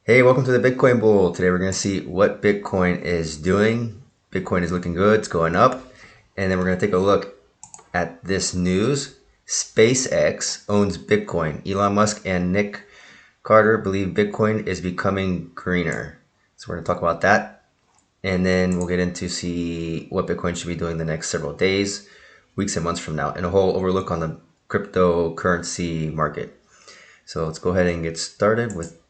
Hey, welcome to the Bitcoin Bull. Today we're going to see what Bitcoin is doing. Bitcoin is looking good, it's going up. And then we're going to take a look at this news. SpaceX owns Bitcoin. Elon Musk and Nick Carter believe Bitcoin is becoming greener. So we're going to talk about that. And then we'll get into see what Bitcoin should be doing the next several days, weeks, and months from now, and a whole overlook on the cryptocurrency market. So let's go ahead and get started with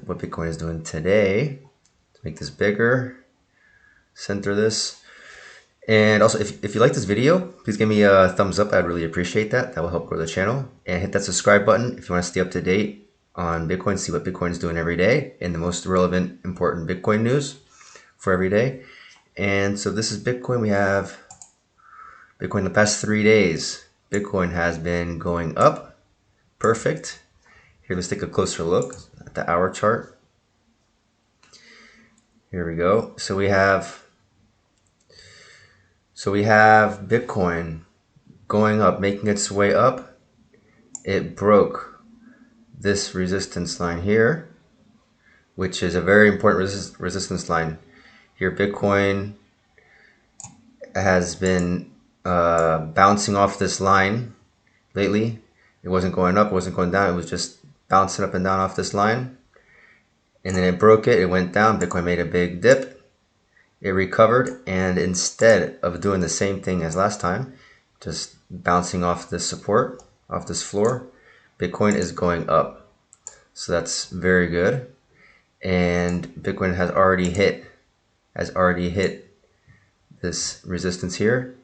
what Bitcoin is doing today. Let's make this bigger, center this. And also, if you like this video, please give me a thumbs up. I'd really appreciate that. That will help grow the channel. And hit that subscribe button if you want to stay up to date on Bitcoin, see what Bitcoin is doing every day, and the most relevant, important Bitcoin news for every day. And so this is Bitcoin. We have Bitcoin the past 3 days. Bitcoin has been going up. Perfect. Here, let's take a closer look at the hour chart. Here we go. So we have Bitcoin going up, making its way up. It broke this resistance line here, which is a very important resistance line. Here, Bitcoin has been bouncing off this line lately. It wasn't going up, it wasn't going down, it was just bouncing up and down off this line. And then it broke it, it went down, Bitcoin made a big dip. It recovered, and instead of doing the same thing as last time, just bouncing off this support, off this floor, Bitcoin is going up. So that's very good. And Bitcoin has already hit this resistance here.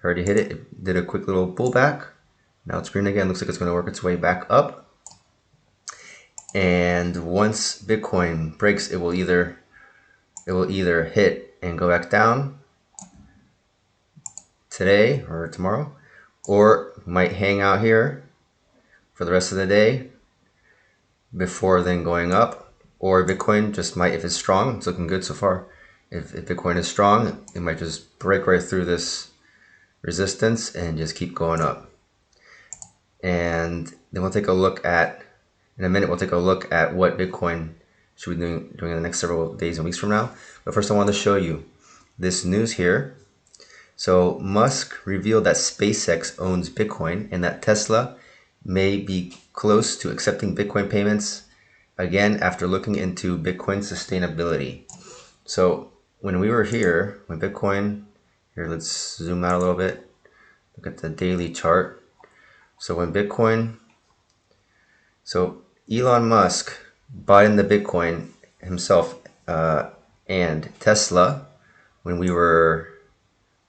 Already hit it. It did a quick little pullback. Now it's green again. Looks like it's going to work its way back up. And once Bitcoin breaks, it will either hit and go back down today or tomorrow, or might hang out here for the rest of the day before then going up. Or Bitcoin just might, if it's strong, it's looking good so far. If Bitcoin is strong, it might just break right through this resistance and just keep going up. And then we'll take a look at, in a minute, we'll take a look at what Bitcoin should be doing in the next several days and weeks from now. But first I want to show you this news here. So Musk revealed that SpaceX owns Bitcoin and that Tesla may be close to accepting Bitcoin payments again after looking into Bitcoin sustainability. So when we were here, when Bitcoin, here let's zoom out a little bit, look at the daily chart. So when Bitcoin, so Elon Musk bought in the Bitcoin himself and Tesla when we were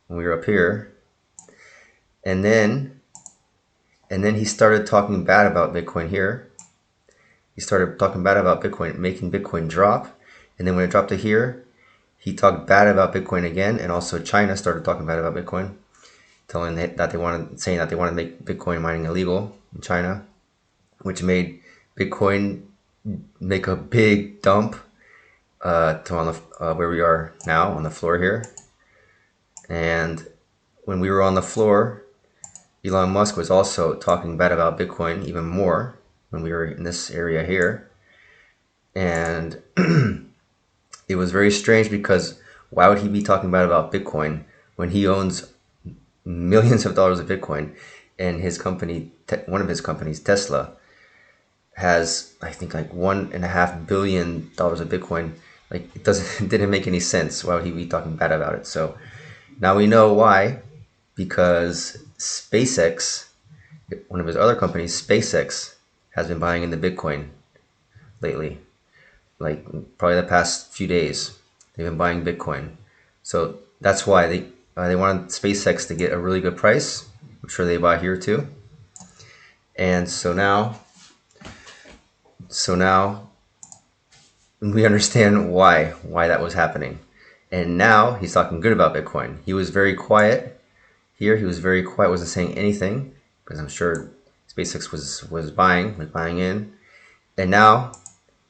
up here, and then he started talking bad about Bitcoin here. He started talking bad about Bitcoin, making Bitcoin drop, and then when it dropped to here, he talked bad about Bitcoin again, and also China started talking bad about Bitcoin, saying that they wanted to make Bitcoin mining illegal in China, which made Bitcoin make a big dump to on the where we are now on the floor here. And when we were on the floor, Elon Musk was also talking bad about Bitcoin even more when we were in this area here. And it was very strange because why would he be talking bad about Bitcoin when he owns millions of dollars of Bitcoin, and his company, one of his companies, Tesla, has I think like $1.5 billion of Bitcoin. Like it didn't make any sense. Why would he be talking bad about it? So now we know why, because SpaceX, one of his other companies, SpaceX, has been buying into Bitcoin lately. Like probably the past few days, they've been buying Bitcoin. So that's why they wanted SpaceX to get a really good price. I'm sure they buy here too. And so now we understand why that was happening. And now he's talking good about Bitcoin. He was very quiet here. He was very quiet, wasn't saying anything, because I'm sure SpaceX was buying in. And now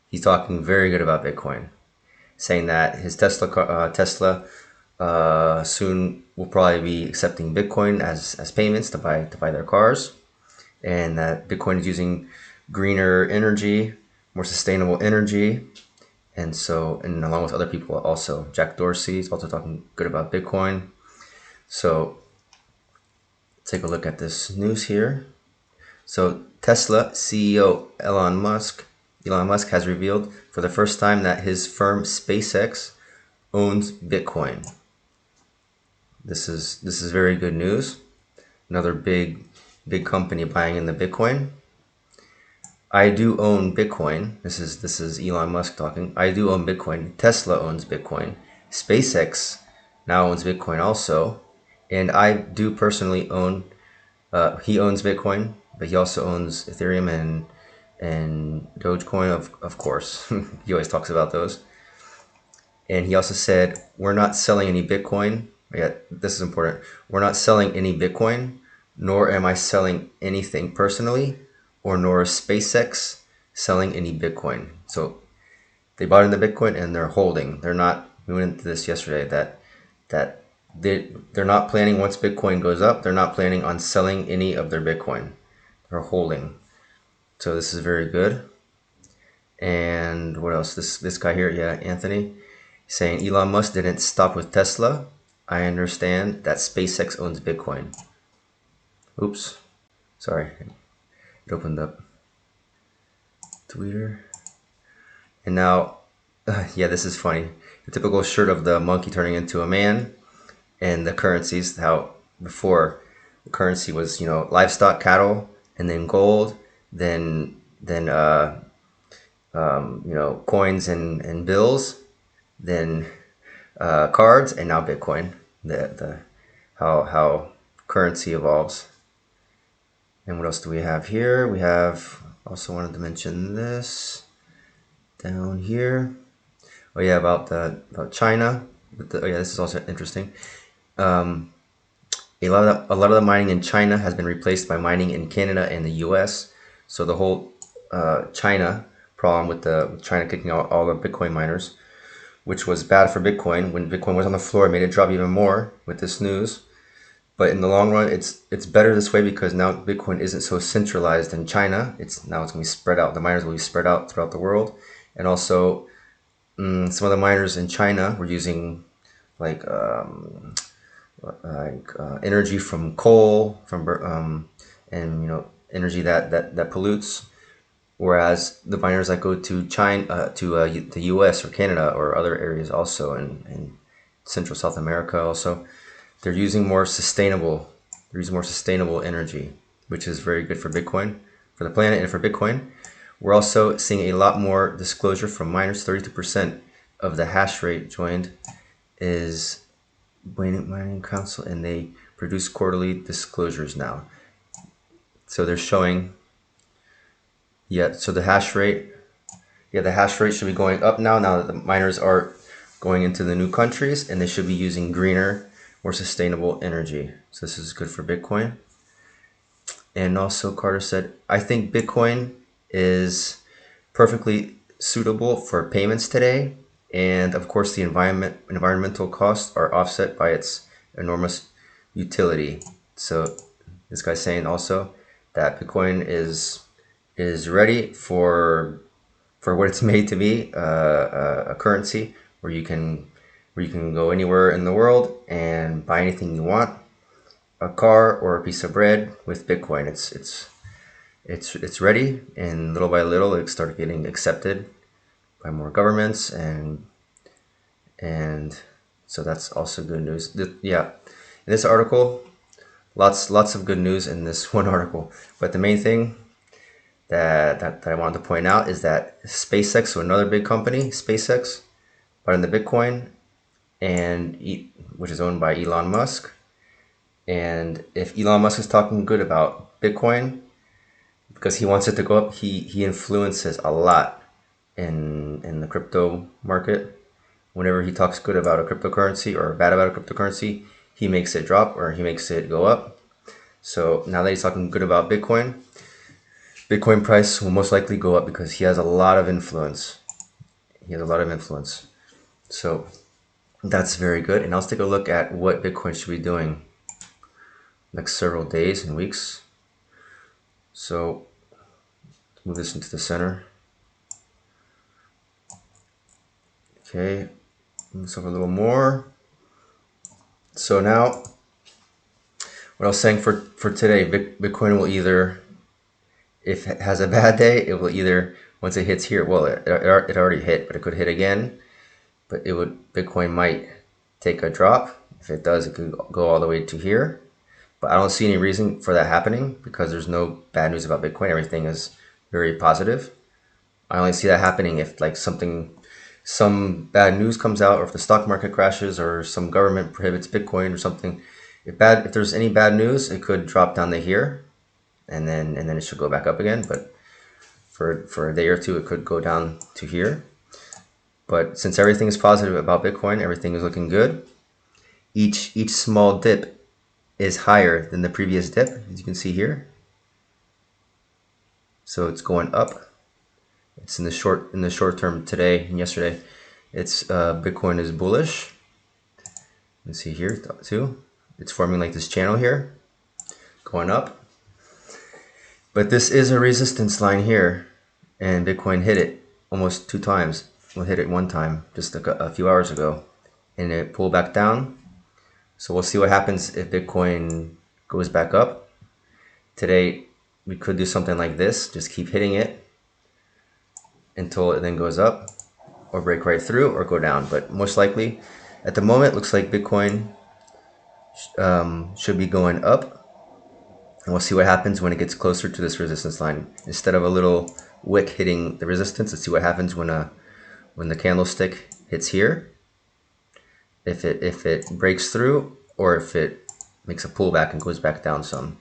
he's talking very good about Bitcoin, saying that his Tesla soon will probably be accepting Bitcoin as payments to buy their cars, and that Bitcoin is using greener energy, more sustainable energy. And so, and along with other people also, Jack Dorsey is also talking good about Bitcoin. So take a look at this news here. So Tesla CEO Elon Musk has revealed for the first time that his firm SpaceX owns Bitcoin. This is very good news. Another big company buying in the Bitcoin. I do own Bitcoin. This is Elon Musk talking. I do own Bitcoin. Tesla owns Bitcoin. SpaceX now owns Bitcoin also, and I do personally own. He owns Bitcoin, but he also owns Ethereum and Dogecoin, of course. He always talks about those. And he also said, "We're not selling any Bitcoin." Yeah, this is important. We're not selling any Bitcoin, nor am I selling anything personally, or nor is SpaceX selling any Bitcoin. So they bought into Bitcoin and they're holding. They're not. We went into this yesterday that they're not planning once Bitcoin goes up. They're not planning on selling any of their Bitcoin. They're holding. So this is very good. And what else? This guy here, yeah, Anthony, saying Elon Musk didn't stop with Tesla. I understand that SpaceX owns Bitcoin. Oops, sorry, it opened up Twitter. And now, yeah, this is funny. The typical shirt of the monkey turning into a man, and the currencies. How before the currency was, livestock, cattle, and then gold, then coins and bills, then cards, and now Bitcoin. The how currency evolves. And what else do we have here? We have also wanted to mention this down here. Oh yeah, about China. Oh yeah, this is also interesting. A lot of the mining in China has been replaced by mining in Canada and the U.S. So the whole China problem with China kicking out all the Bitcoin miners, which was bad for Bitcoin. When Bitcoin was on the floor, it made it drop even more with this news. But in the long run, it's better this way because now Bitcoin isn't so centralized in China. It's going to be spread out. The miners will be spread out throughout the world, and also some of the miners in China were using like energy from coal, and energy that pollutes. Whereas the miners that go to China, the U.S. or Canada or other areas also, in Central South America also, they're using more sustainable energy, which is very good for Bitcoin, for the planet, and for Bitcoin. We're also seeing a lot more disclosure from miners. 32% of the hash rate joined is mining council, and they produce quarterly disclosures now. So they're showing, so the hash rate should be going up now that the miners are going into the new countries, and they should be using greener, more sustainable energy. So this is good for Bitcoin. And also Carter said, I think Bitcoin is perfectly suitable for payments today. And of course, the environmental costs are offset by its enormous utility. So this guy's saying also that Bitcoin is ready for what it's made to be, a currency where you can go anywhere in the world and buy anything you want, a car or a piece of bread with Bitcoin. It's ready, and little by little it started getting accepted by more governments, and so that's also good news. Yeah, in this article, lots of good news in this one article. But the main thing that I wanted to point out is that SpaceX, so another big company, SpaceX, bought in the Bitcoin, which is owned by Elon Musk. And if Elon Musk is talking good about Bitcoin because he wants it to go up, he influences a lot in the crypto market. Whenever he talks good about a cryptocurrency or bad about a cryptocurrency, he makes it drop or he makes it go up. So now that he's talking good about Bitcoin price will most likely go up because he has a lot of influence. So that's very good. And let's take a look at what Bitcoin should be doing next several days and weeks. So move this into the center. Okay, let's look a little more. So now, what I was saying for today, Bitcoin will either, if it has a bad day, it will either, once it hits here, well, it already hit, but it could hit again. But Bitcoin might take a drop. If it does, it could go all the way to here. But I don't see any reason for that happening because there's no bad news about Bitcoin. Everything is very positive. I only see that happening if like some bad news comes out, or if the stock market crashes, or some government prohibits Bitcoin or something. If there's any bad news, it could drop down to here, and then it should go back up again. But for a day or two, it could go down to here. But since everything is positive about Bitcoin, everything is looking good. Each small dip is higher than the previous dip, as you can see here. So it's going up. It's in the short term today and yesterday. It's Bitcoin is bullish. You can see here too. It's forming like this channel here, going up. But this is a resistance line here, and Bitcoin hit it almost 2 times. We'll hit it 1 time just a few hours ago, and it pulled back down. So we'll see what happens if Bitcoin goes back up. Today, we could do something like this, just keep hitting it until it then goes up, or break right through, or go down. But most likely, at the moment, looks like Bitcoin should be going up. And we'll see what happens when it gets closer to this resistance line. Instead of a little wick hitting the resistance, let's see what happens when the candlestick hits here. If it breaks through, or if it makes a pullback and goes back down some.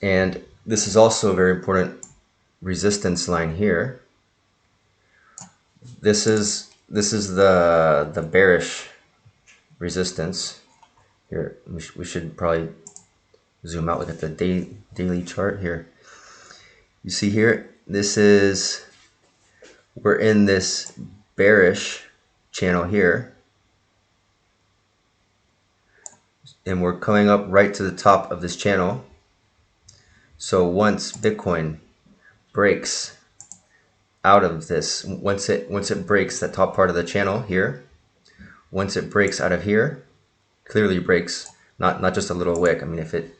And this is also a very important resistance line here. This is the bearish resistance. Here, we should probably zoom out, look at the daily chart here. You see here, we're in this bearish channel here. And we're coming up right to the top of this channel. So once Bitcoin breaks out of this, once it breaks that top part of the channel here, once it breaks out of here, clearly breaks, not just a little wick. I mean, if it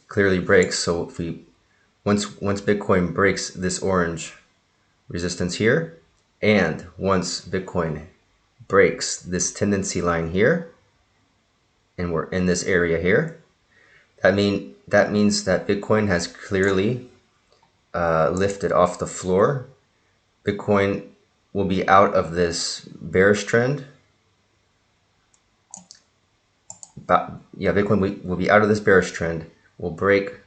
clearly breaks, so if once Bitcoin breaks this orange resistance here, and once Bitcoin breaks this tendency line here, and we're in this area here, that means that Bitcoin has clearly lifted off the floor. Bitcoin will be out of this bearish trend. Bitcoin will be out of this bearish trend. Will break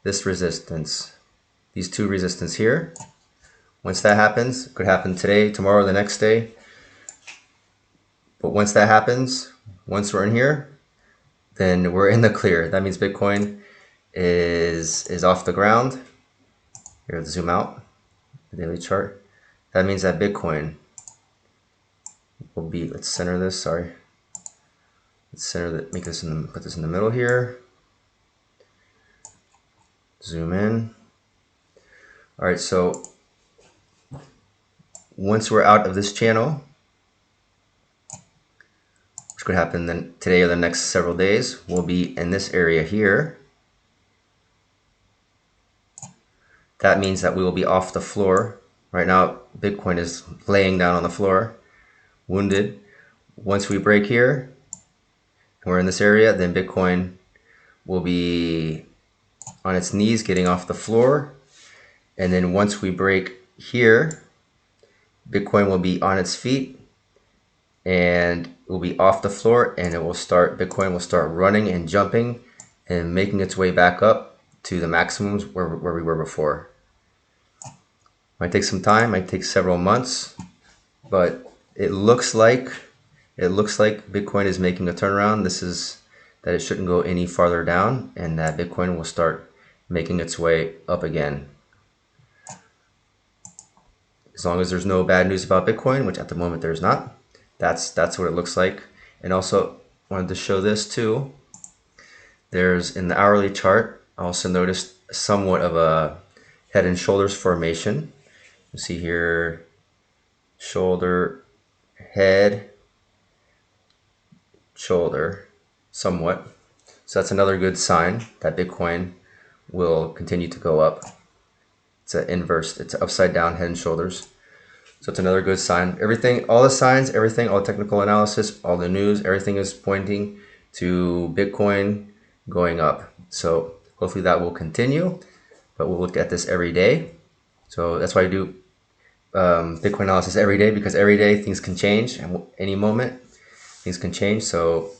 this resistance, these 2 resistance here. Once that happens, it could happen today, tomorrow, the next day. But once that happens, once we're in here, then we're in the clear. That means Bitcoin is off the ground. Here, let's zoom out the daily chart. That means that Bitcoin will be, let's center this, sorry. Let's center that, put this in the middle here. Zoom in. All right, so once we're out of this channel, which could happen then today or the next several days, we'll be in this area here. That means that we will be off the floor. Right now, Bitcoin is laying down on the floor, wounded. Once we break here, and we're in this area, then Bitcoin will be on its knees, getting off the floor. And then once we break here, Bitcoin will be on its feet and will be off the floor, and Bitcoin will start running and jumping and making its way back up to the maximums where we were before. Might take some time, might take several months, but it looks like Bitcoin is making a turnaround. This is that it shouldn't go any farther down, and that Bitcoin will start making its way up again. As long as there's no bad news about Bitcoin, which at the moment there's not, that's what it looks like. And also wanted to show this too. There's in the hourly chart, I also noticed somewhat of a head and shoulders formation. You see here, shoulder, head, shoulder, somewhat. So that's another good sign that Bitcoin will continue to go up. It's an inverse, it's upside down head and shoulders. So it's another good sign. Everything, all the signs, everything, all technical analysis, all the news, everything is pointing to Bitcoin going up. So hopefully that will continue, but we'll look at this every day. So that's why I do Bitcoin analysis every day, because every day things can change, and any moment things can change. So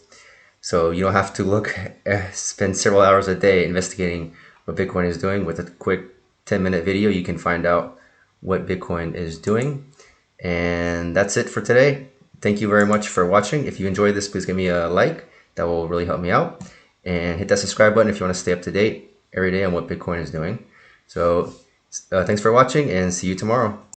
you don't have to spend several hours a day investigating what Bitcoin is doing. With a quick 10-minute video, you can find out what Bitcoin is doing. And that's it for today. Thank you very much for watching. If you enjoyed this, please give me a like. That will really help me out. And hit that subscribe button if you want to stay up to date every day on what Bitcoin is doing. So thanks for watching, and see you tomorrow.